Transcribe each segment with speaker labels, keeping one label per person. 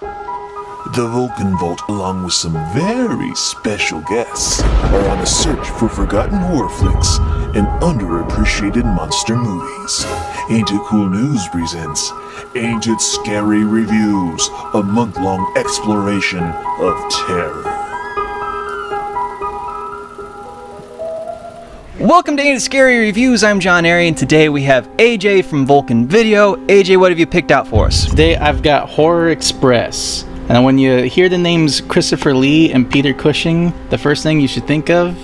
Speaker 1: The Vulcan Vault, along with some very special guests, are on a search for forgotten horror flicks and underappreciated monster movies. Ain't It Cool News presents Ain't It Scary Reviews, a month-long exploration of terror.
Speaker 2: Welcome to Ain't It Scary Reviews. I'm John Airy, and today we have AJ from Vulcan Video. AJ, what have you picked out for us?
Speaker 3: Today I've got Horror Express. And when you hear the names Christopher Lee and Peter Cushing, the first thing you should think of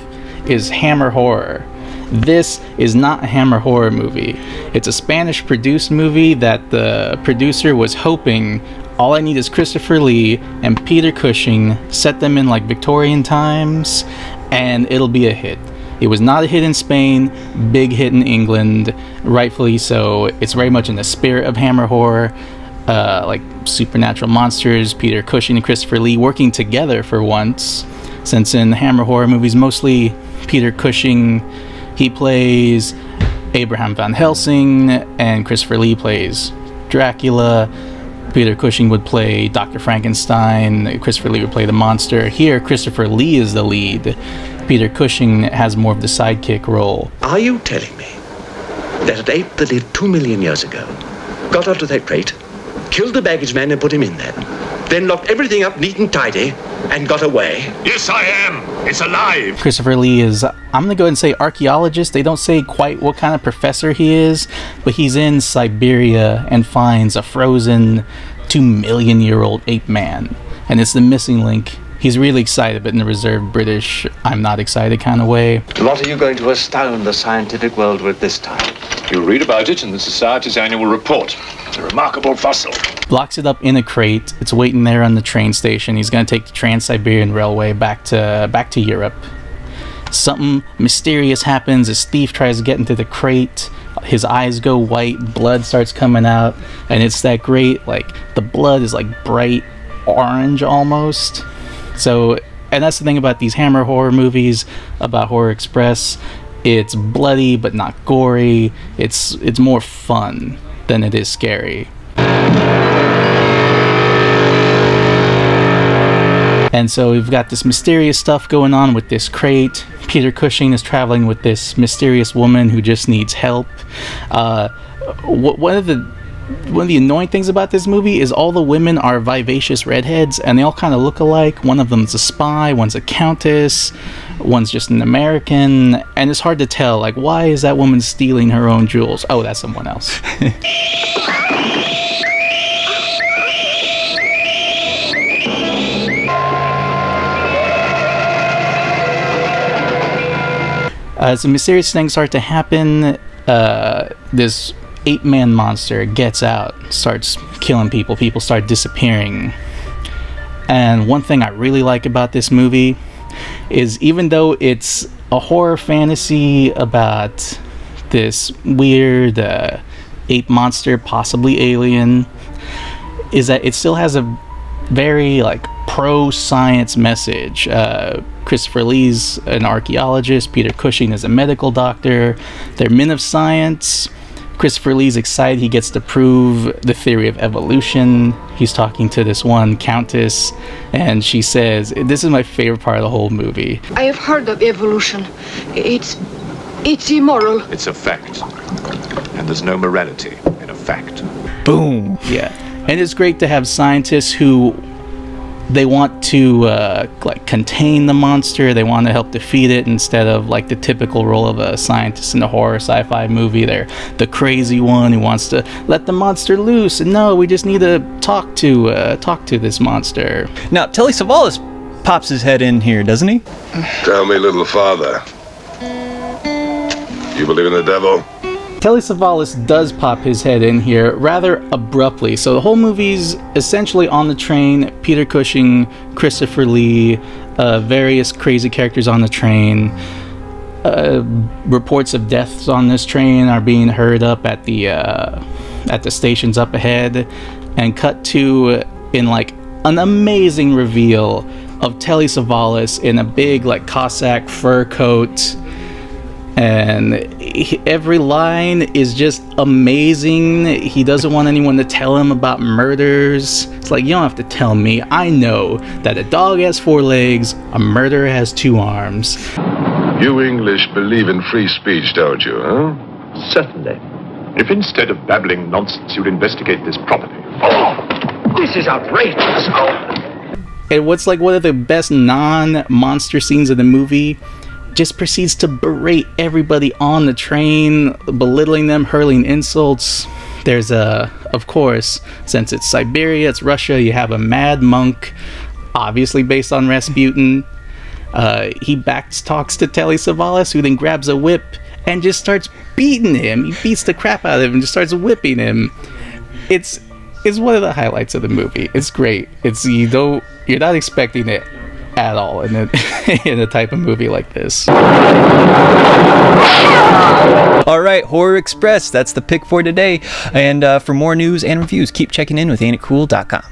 Speaker 3: is Hammer Horror. This is not a Hammer Horror movie. It's a Spanish-produced movie that the producer was hoping all I need is Christopher Lee and Peter Cushing, set them in like Victorian times, and it'll be a hit. It was not a hit in Spain, big hit in England, rightfully so. It's very much in the spirit of Hammer Horror. Like supernatural monsters, Peter Cushing and Christopher Lee working together for once, since in Hammer Horror movies mostly Peter Cushing, he plays Abraham Van Helsing and Christopher Lee plays Dracula. Peter Cushing would play Dr. Frankenstein, Christopher Lee would play the monster. Here Christopher Lee is the lead, Peter Cushing has more of the sidekick role.
Speaker 4: Are you telling me that an ape that lived 2 million years ago got onto that crate, killed the baggage man and put him in there, then locked everything up neat and tidy, and got away?
Speaker 5: Yes, I am. It's alive.
Speaker 3: Christopher Lee is, I'm going to go ahead and say archaeologist. They don't say quite what kind of professor he is, but he's in Siberia and finds a frozen 2 million year old ape man. And it's the missing link. He's really excited, but in a reserved British, I'm not excited kind of way.
Speaker 4: What are you going to astound the scientific world with this time?
Speaker 5: You'll read about it in the Society's annual report. It's a remarkable fossil.
Speaker 3: Locks it up in a crate. It's waiting there on the train station. He's going to take the Trans-Siberian Railway back to Europe. Something mysterious happens. This thief tries to get into the crate. His eyes go white. Blood starts coming out. And it's that great, like, the blood is like bright orange almost. So, and that's the thing about these Hammer Horror movies, about Horror Express. It's bloody but not gory. It's more fun than it is scary. And so we've got this mysterious stuff going on with this crate. Peter Cushing is traveling with this mysterious woman who just needs help. One of the annoying things about this movie is all the women are vivacious redheads, and they all kind of look alike. One of them's a spy, one's a countess, one's just an American, and it's hard to tell, like, why is that woman stealing her own jewels? Oh, that's someone else. Some mysterious things start to happen. This ape-man monster gets out, starts killing people. People start disappearing. And one thing I really like about this movie is, even though it's a horror fantasy about this weird ape monster, possibly alien, is that it still has a very like pro-science message. Christopher Lee's an archaeologist, Peter Cushing is a medical doctor. They're men of science. Christopher Lee's excited he gets to prove the theory of evolution. He's talking to this one countess, and she says, this is my favorite part of the whole movie.
Speaker 6: I have heard of evolution. It's immoral.
Speaker 5: It's a fact. And there's no morality in a fact.
Speaker 2: Boom.
Speaker 3: Yeah. And it's great to have scientists who they want to like contain the monster. They want to help defeat it, instead of like the typical role of a scientist in a horror sci-fi movie. They're the crazy one who wants to let the monster loose, and no, we just need to talk to this monster.
Speaker 2: Now, Telly Savalas pops his head in here, doesn't he?
Speaker 7: Tell me, little father, you believe in the devil?
Speaker 3: Telly Savalas does pop his head in here rather abruptly. So the whole movie's essentially on the train. Peter Cushing, Christopher Lee, various crazy characters on the train. Reports of deaths on this train are being heard up at the stations up ahead, and cut to in like an amazing reveal of Telly Savalas in a big like Cossack fur coat, And every line is just amazing. He doesn't want anyone to tell him about murders. It's like, you don't have to tell me. I know that a dog has 4 legs, a murderer has 2 arms.
Speaker 7: You English believe in free speech, don't you, huh?
Speaker 5: Certainly. If instead of babbling nonsense, you'd investigate this properly.
Speaker 4: Oh, this is outrageous. Oh.
Speaker 3: And what's like one of the best non-monster scenes of the movie, just proceeds to berate everybody on the train, belittling them, hurling insults. There's of course, since it's Siberia, it's Russia, you have a mad monk, obviously based on Rasputin. He talks to Telly Savalas, who then grabs a whip and just starts beating him. He beats the crap out of him and just starts whipping him. It's one of the highlights of the movie. It's great. You're not expecting it at all in a type of movie like this.
Speaker 2: Alright, Horror Express, that's the pick for today. And for more news and reviews, keep checking in with AintItCool.com.